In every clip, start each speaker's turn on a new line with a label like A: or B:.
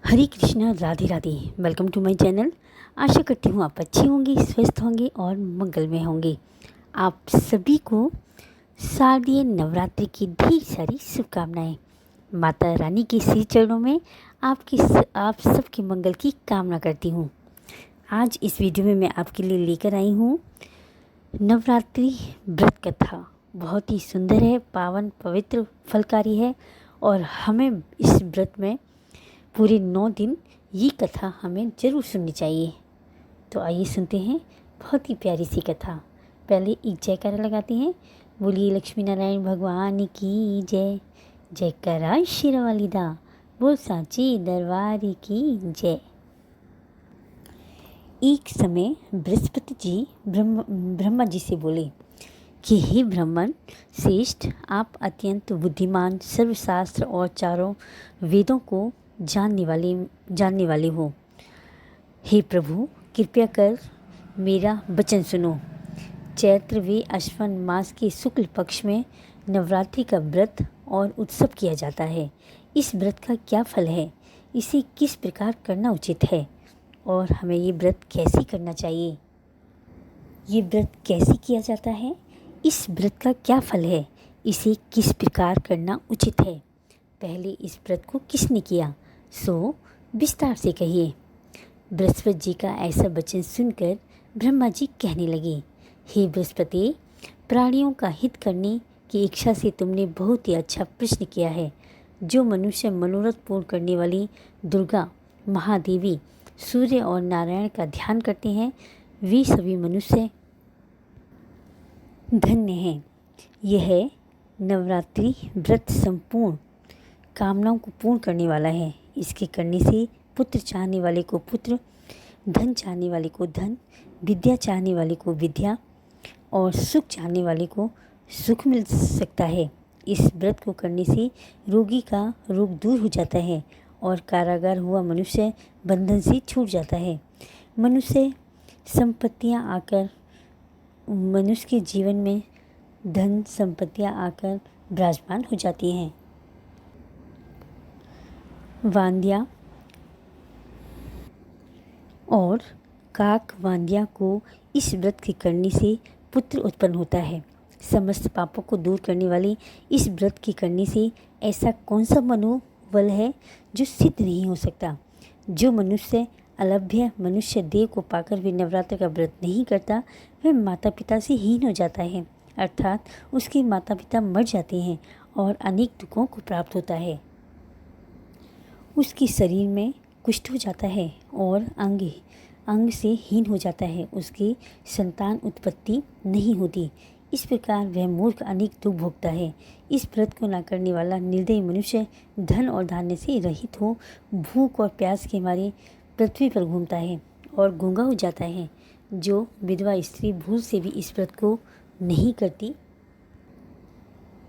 A: Hare Krishna, Radhe Radhe. Welcome to my channel. आशा करती हूँ आप अच्छे होंगे, स्वस्थ होंगे और मंगल में होंगे। आप सभी को शारदीय नवरात्रि की ढेर सारी शुभकामनाएं। माता रानी के श्री चरणों में आप सबके मंगल की कामना करती हूँ। आज इस वीडियो में मैं आपके लिए लेकर आई हूँ नवरात्रि व्रत कथा। बहुत ही सुंदर है, पावन, पवित्र, फलकारी है और हमें इस व्रत में पूरे 9 दिन ये कथा हमें ज़रूर सुननी चाहिए। तो आइए सुनते हैं बहुत ही प्यारी सी कथा। पहले एक जयकारा लगाते हैं। बोलिए लक्ष्मी नारायण भगवान की जय। जयकारा शेरावाली दा, बोल सांची दरबार की जय। एक समय बृहस्पति जी ब्रह्मा जी से बोले कि हे ब्राह्मण श्रेष्ठ, आप अत्यंत बुद्धिमान, सर्वशास्त्र और चारों वेदों को जानने वाले हो। हे प्रभु, कृपया कर मेरा वचन सुनो। चैत्र व अश्विन मास के शुक्ल पक्ष में नवरात्रि का व्रत और उत्सव किया जाता है। इस व्रत का क्या फल है, इसे किस प्रकार करना उचित है और हमें ये व्रत कैसे करना चाहिए, ये व्रत कैसे किया जाता है, इस व्रत का क्या फल है, इसे किस प्रकार करना उचित है, पहले इस व्रत को किसने किया, सो विस्तार से कहिए। बृहस्पति जी का ऐसा वचन सुनकर ब्रह्मा जी कहने लगे, हे बृहस्पति, प्राणियों का हित करने की इच्छा से तुमने बहुत ही अच्छा प्रश्न किया है। जो मनुष्य मनोरथ पूर्ण करने वाली दुर्गा, महादेवी, सूर्य और नारायण का ध्यान करते हैं, वे सभी मनुष्य धन्य हैं। यह नवरात्रि व्रत संपूर्ण कामनाओं को पूर्ण करने वाला है। इसके करने से पुत्र चाहने वाले को पुत्र, धन चाहने वाले को धन, विद्या चाहने वाले को विद्या और सुख चाहने वाले को सुख मिल सकता है। इस व्रत को करने से रोगी का रोग दूर हो जाता है और कारागार हुआ मनुष्य बंधन से छूट जाता है। मनुष्य के जीवन में धन संपत्तियाँ आकर विराजमान हो जाती हैं। वांद्या और काक वांद्या को इस व्रत के करने से पुत्र उत्पन्न होता है। समस्त पापों को दूर करने वाले इस व्रत के करने से ऐसा कौन सा मनोबल है जो सिद्ध नहीं हो सकता। जो मनुष्य अलभ्य मनुष्य देह को पाकर भी नवरात्र का व्रत नहीं करता, वह माता पिता से हीन हो जाता है, अर्थात उसके माता पिता मर जाते हैं और अनेक दुखों को प्राप्त होता है। उसके शरीर में कुष्ठ हो जाता है और अंग से हीन हो जाता है। उसकी संतान उत्पत्ति नहीं होती। इस प्रकार वह मूर्ख अनेक दुख भोगता है। इस व्रत को न करने वाला निर्दयी मनुष्य धन और धान्य से रहित हो भूख और प्यास के मारे पृथ्वी पर घूमता है और गूंगा हो जाता है। जो विधवा स्त्री भूल से भी इस व्रत को नहीं करती,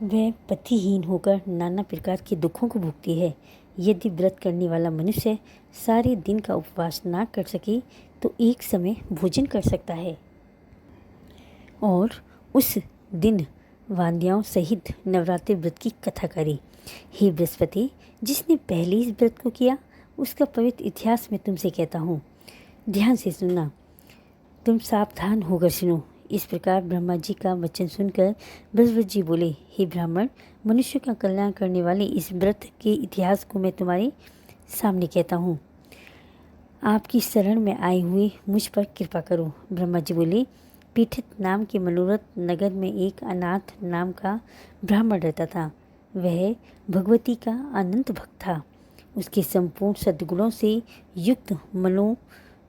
A: वह पतिहीन होकर नाना प्रकार के दुखों को भोगती है। यदि व्रत करने वाला मनुष्य सारे दिन का उपवास ना कर सके तो एक समय भोजन कर सकता है और उस दिन वांद्याओं सहित नवरात्रि व्रत की कथा करे। हे बृहस्पति, जिसने पहले इस व्रत को किया उसका पवित्र इतिहास मैं तुमसे कहता हूँ, ध्यान से सुनना। तुम सावधान होकर सुनो। इस प्रकार ब्रह्मा जी का वचन सुनकर बृहस्पति जी बोले, हे ब्राह्मण, मनुष्य का कल्याण करने वाले इस व्रत के इतिहास को मैं तुम्हारे सामने कहता हूँ। आपकी शरण में आए हुए मुझ पर कृपा करो। ब्रह्मा जी बोले, पीठित नाम के मनोरथ नगर में एक अनाथ नाम का ब्राह्मण रहता था। वह भगवती का अनंत भक्त था। उसके संपूर्ण सद्गुणों से युक्त मनो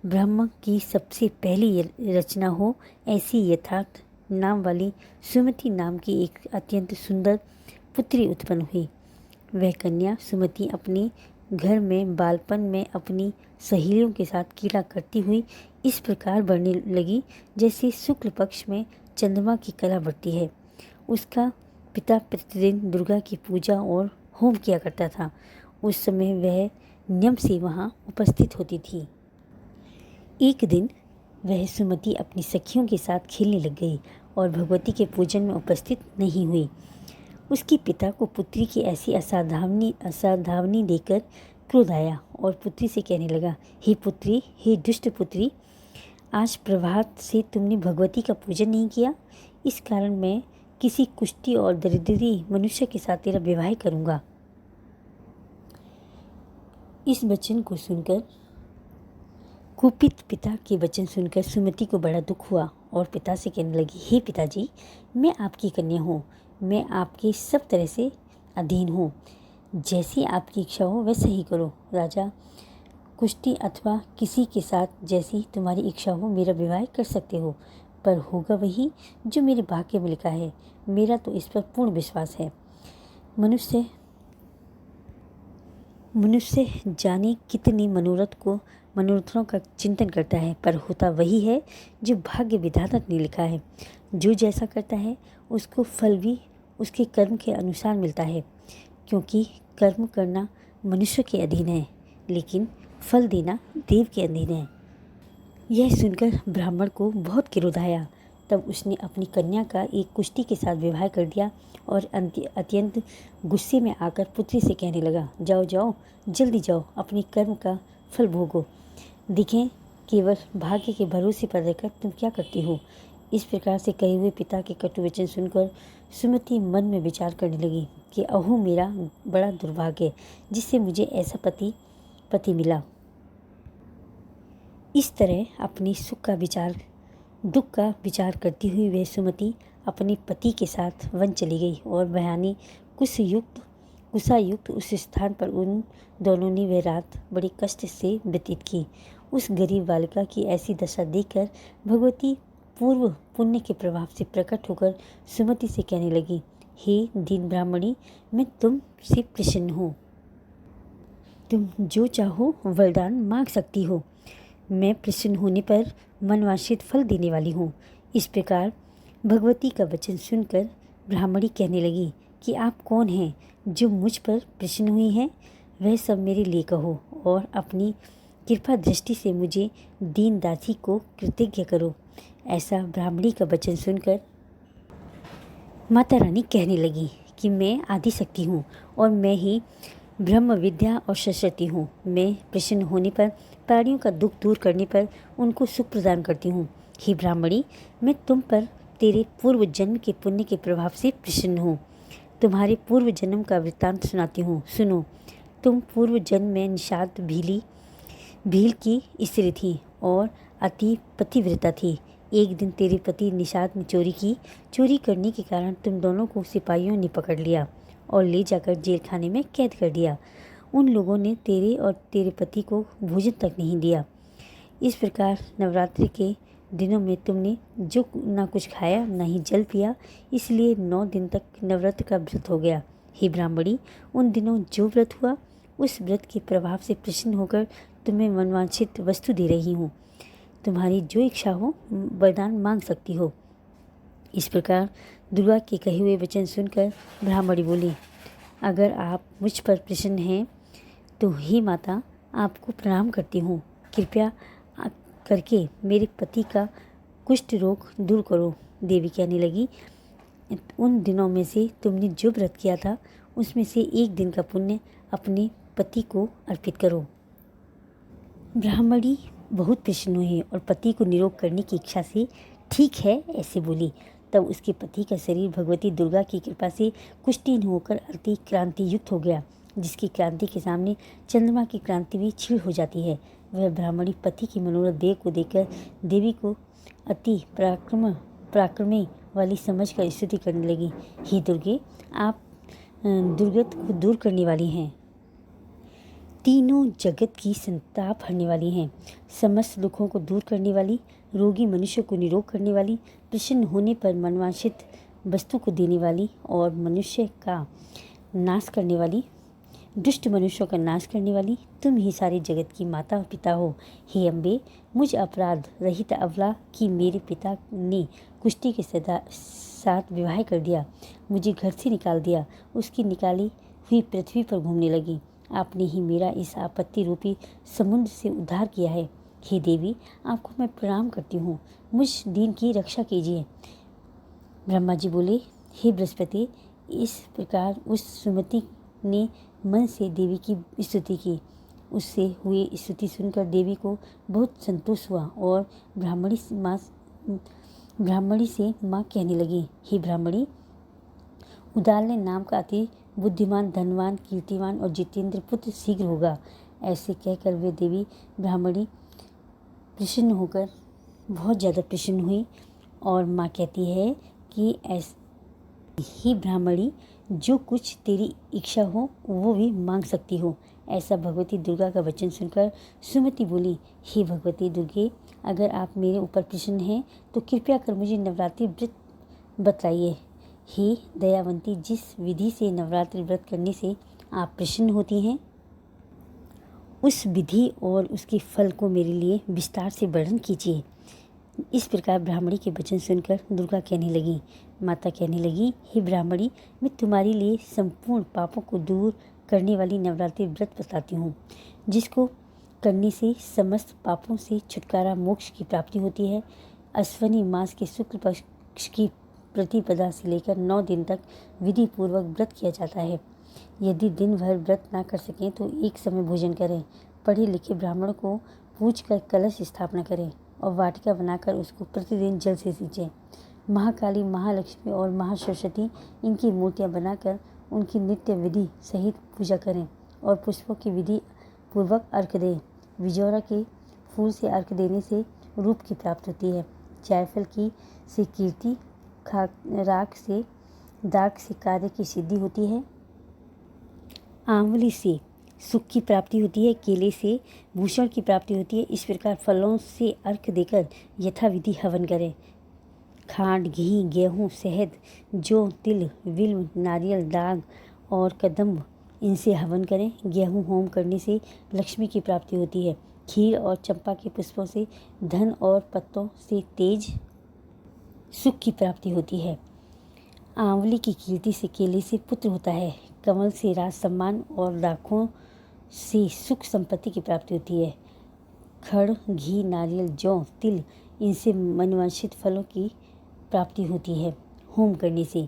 A: ब्रह्म की सबसे पहली रचना हो ऐसी यथार्थ नाम वाली सुमति नाम की एक अत्यंत सुंदर पुत्री उत्पन्न हुई। वह कन्या सुमति अपने घर में बालपन में अपनी सहेलियों के साथ क्रीड़ा करती हुई इस प्रकार बढ़ने लगी जैसे शुक्ल पक्ष में चंद्रमा की कला बढ़ती है। उसका पिता प्रतिदिन दुर्गा की पूजा और होम किया करता था। उस समय वह नियम से वहाँ उपस्थित होती थी। एक दिन वह सुमति अपनी सखियों के साथ खेलने लग गई और भगवती के पूजन में उपस्थित नहीं हुई। उसके पिता को पुत्री की ऐसी असावधानी देखकर क्रोध आया और पुत्री से कहने लगा, हे पुत्री, हे दुष्ट पुत्री, आज प्रभात से तुमने भगवती का पूजन नहीं किया, इस कारण मैं किसी कुष्ठी और दरिद्री मनुष्य के साथ तेरा विवाह करूँगा। इस वचन को सुनकर, कुपित पिता के वचन सुनकर सुमति को बड़ा दुख हुआ और पिता से कहने लगी, हे पिताजी, मैं आपकी कन्या हूँ, मैं आपके सब तरह से अधीन हूँ, जैसी आपकी इच्छा हो वैसे ही करो। राजा, कुष्ठी अथवा किसी के साथ जैसी तुम्हारी इच्छा हो मेरा विवाह कर सकते हो, पर होगा वही जो मेरे भाग्य में लिखा है। मेरा तो इस पर पूर्ण विश्वास है। मनुष्य जाने कितने मनोरथों का चिंतन करता है, पर होता वही है जो भाग्य विधाता ने लिखा है। जो जैसा करता है उसको फल भी उसके कर्म के अनुसार मिलता है, क्योंकि कर्म करना मनुष्य के अधीन है, लेकिन फल देना देव के अधीन है। यह सुनकर ब्राह्मण को बहुत क्रोध आया। तब उसने अपनी कन्या का एक कुष्ठी के साथ विवाह कर दिया और अत्यंत गुस्से में आकर पुत्री से कहने लगा, जाओ जाओ, जल्दी जाओ, अपने कर्म का फल भोगो। देखें, केवल भाग्य के भरोसे पर रहकर तुम क्या करती हो। इस प्रकार से कहे हुए पिता के कटु वचन सुनकर सुमति मन में विचार करने लगी कि अहो, मेरा बड़ा दुर्भाग्य जिससे मुझे ऐसा पति मिला। इस तरह अपने दुख का विचार करती हुई वह सुमति अपने पति के साथ वन चली गई और भयानी कुशायुक्त उस स्थान पर उन दोनों ने वह रात बड़ी कष्ट से व्यतीत की। उस गरीब बालिका की ऐसी दशा देखकर भगवती पूर्व पुण्य के प्रभाव से प्रकट होकर सुमति से कहने लगी, हे दीन ब्राह्मणी, मैं तुम से प्रसन्न हूँ, तुम जो चाहो वरदान मांग सकती हो, मैं प्रसन्न होने पर मनवांछित फल देने वाली हूँ। इस प्रकार भगवती का वचन सुनकर ब्राह्मणी कहने लगी कि आप कौन हैं जो मुझ पर प्रसन्न हुई हैं, वह सब मेरे लिए कहो और अपनी कृपा दृष्टि से मुझे दीन दासी को कृतज्ञ करो। ऐसा ब्राह्मणी का वचन सुनकर माता रानी कहने लगी कि मैं आदिशक्ति हूँ और मैं ही ब्रह्म विद्या और सरस्वती हूँ। मैं प्रसन्न होने पर, प्राणियों का दुख दूर करने पर उनको सुख प्रदान करती हूँ। हे ब्राह्मणी, मैं तुम पर तेरे पूर्व जन्म के पुण्य के प्रभाव से प्रसन्न हूँ। तुम्हारे पूर्व जन्म का वृत्तांत सुनाती हूँ, सुनो। तुम पूर्व जन्म में निषाद भील की स्त्री थी और अति पतिव्रता थी। एक दिन तेरे पति निषाद ने चोरी करने के कारण तुम दोनों को सिपाहियों ने पकड़ लिया और ले जाकर जेल खाने में कैद कर दिया। उन लोगों ने तेरे और तेरे पति को भोजन तक नहीं दिया। इस प्रकार नवरात्रि के दिनों में तुमने जो ना कुछ खाया ना ही जल पिया, इसलिए 9 दिन तक नवरात्र का व्रत हो गया। हे ब्राह्मणी, उन दिनों जो व्रत हुआ उस व्रत के प्रभाव से प्रसन्न होकर तुम्हें मनवांछित वस्तु दे रही हूँ। तुम्हारी जो इच्छा हो वरदान मांग सकती हो। इस प्रकार दुर्गा के कहे हुए वचन सुनकर ब्राह्मणी बोली, अगर आप मुझ पर प्रसन्न हैं तो हे माता, आपको प्रणाम करती हूँ। कृपया करके मेरे पति का कुष्ठ रोग दूर करो। देवी कहने लगी, उन दिनों में से तुमने जो व्रत किया था उसमें से एक दिन का पुण्य अपने पति को अर्पित करो। ब्राह्मणी बहुत प्रसन्न हुई और पति को निरोग करने की इच्छा से ठीक है ऐसे बोली। तब उसके पति का शरीर भगवती दुर्गा की कृपा से कुष्ठहीन होकर अति क्रांति युक्त हो गया, जिसकी क्रांति के सामने चंद्रमा की क्रांति भी क्षीण हो जाती है। वह ब्राह्मणी पति की मनोरथ देह को देखकर देवी को अति पराक्रमी वाली समझकर स्तुति करने लगी। हे दुर्गे, आप दुर्गत को दूर करने वाली हैं, तीनों जगत की संताप हरने वाली हैं, समस्त दुखों को दूर करने वाली, रोगी मनुष्य को निरोग करने वाली, प्रसन्न होने पर मनवांछित वस्तु को देने वाली और मनुष्य का नाश करने वाली, दुष्ट मनुष्यों का नाश करने वाली, तुम ही सारे जगत की माता और पिता हो। हे अम्बे, मुझ अपराध रहित अबला की मेरे पिता ने कुष्ठी के साथ विवाह कर दिया, मुझे घर से निकाल दिया, उसकी निकाली हुई पृथ्वी पर घूमने लगी। आपने ही मेरा इस आपत्ति रूपी समुद्र से उद्धार किया है। हे देवी, आपको मैं प्रणाम करती हूँ, मुझ दीन की रक्षा कीजिए। ब्रह्मा जी बोले, हे बृहस्पति। इस प्रकार उस सुमति ने मन से देवी की स्तुति की। उससे हुई स्तुति सुनकर देवी को बहुत संतोष हुआ और ब्राह्मणी से माँ कहने लगी, हे ब्राह्मणी, उदालय नाम का अति बुद्धिमान, धनवान, कीर्तिवान और जितेंद्र पुत्र शीघ्र होगा। ऐसे कहकर वे देवी ब्राह्मणी प्रसन्न होकर बहुत ज़्यादा प्रसन्न हुई और माँ कहती है कि ही ब्राह्मणी, जो कुछ तेरी इच्छा हो वो भी मांग सकती हो। ऐसा भगवती दुर्गा का वचन सुनकर सुमति बोली, हे भगवती दुर्गे, अगर आप मेरे ऊपर प्रसन्न हैं तो कृपया कर मुझे नवरात्रि व्रत बतलाइए। हे दयावंती, जिस विधि से नवरात्रि व्रत करने से आप प्रसन्न होती हैं, उस विधि और उसके फल को मेरे लिए विस्तार से वर्णन कीजिए। इस प्रकार ब्राह्मणी के वचन सुनकर दुर्गा कहने लगी, माता कहने लगी, हे ब्राह्मणी, मैं तुम्हारे लिए संपूर्ण पापों को दूर करने वाली नवरात्रि व्रत बताती हूँ, जिसको करने से समस्त पापों से छुटकारा, मोक्ष की प्राप्ति होती है। अश्विनी मास के शुक्ल पक्ष की प्रतिपदा से लेकर 9 दिन तक विधि पूर्वक व्रत किया जाता है। यदि दिन भर व्रत ना कर सकें तो एक समय भोजन करें। पढ़े लिखे ब्राह्मण को पूछकर कलश स्थापना करें और वाटिका बनाकर उसको प्रतिदिन जल से सींचें। महाकाली, महालक्ष्मी और महासरस्वती इनकी मूर्तियां बनाकर उनकी नित्य विधि सहित पूजा करें और पुष्पों की विधि पूर्वक अर्घ्य दें। विजौरा के फूल से अर्घ्य देने से रूप की प्राप्ति होती है। जायफल की से कीर्ति, राख से दाग से कार्य की सिद्धि होती है। आंवली से सुख की प्राप्ति होती है। केले से भूषण की प्राप्ति होती है। इस प्रकार फलों से अर्घ्य देकर यथाविधि हवन करें। खांड, घी, गेहूँ, शहद, जौ, तिल, विल्व, नारियल, दाग और कदम्ब, इनसे हवन करें। गेहूँ होम करने से लक्ष्मी की प्राप्ति होती है। खीर और चंपा के पुष्पों से धन और पत्तों से तेज सुख की प्राप्ति होती है। आंवली की कीर्ति से केले से पुत्र होता है। कमल से राज सम्मान और राखों से सुख संपत्ति की प्राप्ति होती है। खड़, घी, नारियल, जौ, तिल, इनसे मनवांछित फलों की प्राप्ति होती है। होम करने से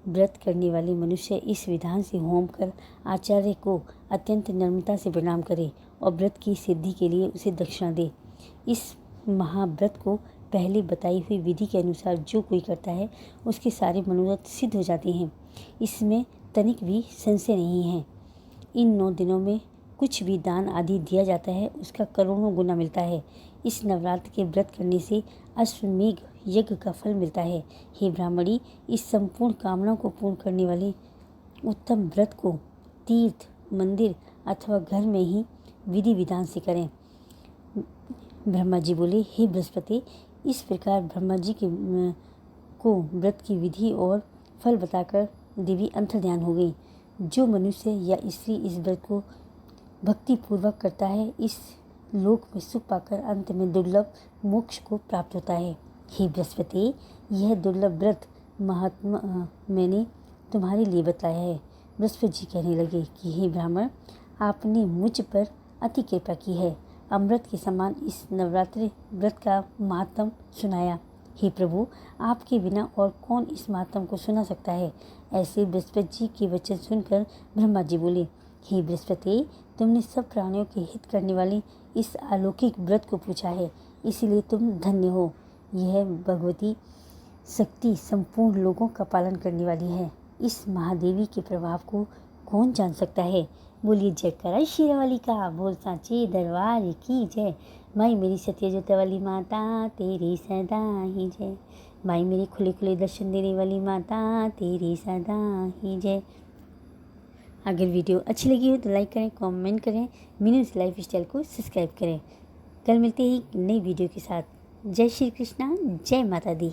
A: व्रत करने वाले मनुष्य इस विधान से होम कर आचार्य को अत्यंत नम्रता से प्रणाम करे और व्रत की सिद्धि के लिए उसे दक्षिणा दे। इस महाव्रत को पहले बताई हुई विधि के अनुसार जो कोई करता है उसके सारे मनोरथ सिद्ध हो जाते हैं। इसमें तनिक भी संशय नहीं है। इन 9 दिनों में कुछ भी दान आदि दिया जाता है उसका करोड़ों गुना मिलता है। इस नवरात्र के व्रत करने से अश्वमेघ यज्ञ का फल मिलता है। हे ब्राह्मणी, इस संपूर्ण कामनाओं को पूर्ण करने वाले उत्तम व्रत को तीर्थ, मंदिर अथवा घर में ही विधि विधान से करें। ब्रह्मा जी बोले, हे बृहस्पति, इस प्रकार ब्रह्मा जी को व्रत की विधि और फल बताकर देवी अंतर्ध्यान हो गई। जो मनुष्य या स्त्री इस व्रत को भक्ति पूर्वक करता है, इस लोक में सुख पाकर अंत में दुर्लभ मोक्ष को प्राप्त होता है। हे बृहस्पति, यह दुर्लभ व्रत महात्मा मैंने तुम्हारे लिए बताया है। बृहस्पति जी कहने लगे कि हे ब्राह्मण, आपने मुझ पर अति कृपा की है। अमृत के समान इस नवरात्रि व्रत का महात्म सुनाया। हे प्रभु, आपके बिना और कौन इस महात्म को सुना सकता है। ऐसे बृहस्पति जी के वचन सुनकर ब्रह्मा जी बोले, हे बृहस्पति, तुमने सब प्राणियों के हित करने वाले इस अलौकिक व्रत को पूछा है, इसलिए तुम धन्य हो। यह भगवती शक्ति संपूर्ण लोगों का पालन करने वाली है। इस महादेवी के प्रभाव को कौन जान सकता है। बोलिए जयकारा शेरावाली का, बोल सांचे दरबार की जय। माई मेरी सत्य जोता वाली माता तेरी सदा ही जय। माई मेरी खुले खुले दर्शन देने वाली माता तेरी सदा ही जय। अगर वीडियो अच्छी लगी हो तो लाइक करें, कमेंट करें, मीनूज़ लाइफ स्टाइल को सब्सक्राइब करें। कल मिलते ही नई वीडियो के साथ। जय श्री कृष्णा, जय माता दी।